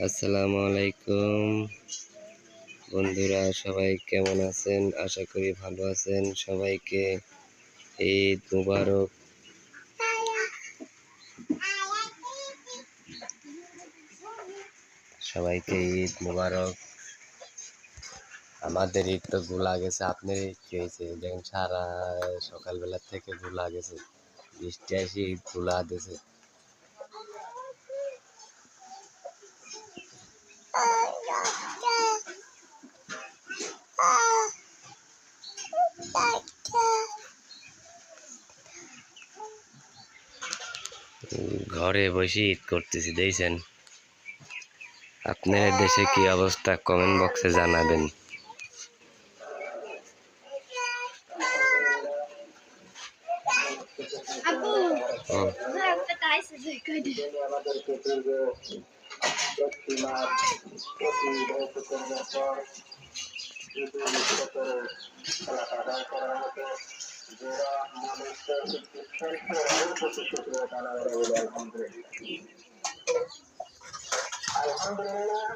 আসসালামু আলাইকুম বন্ধুরা, সবাই কেমন আছেন? আশা করি ভালো আছেন। সবাইকে ঈদ মুবারক। সবাইকে ঈদ মুবারক। আমাদের ঈদ তো ভুলা গেছে, আপনার ঈদ কি হয়েছে? দেখেন সারা সকালবেলা থেকে ভুলা গেছে, বৃষ্টি আসি ঈদ ভুলা দিয়েছে। ঘরে বসে ঈদ করতেছি, দেখছেন? আপনার দেশে কি অবস্থা কমেন্ট বক্সে জানাবেন। আলহামদুলিল্লাহ।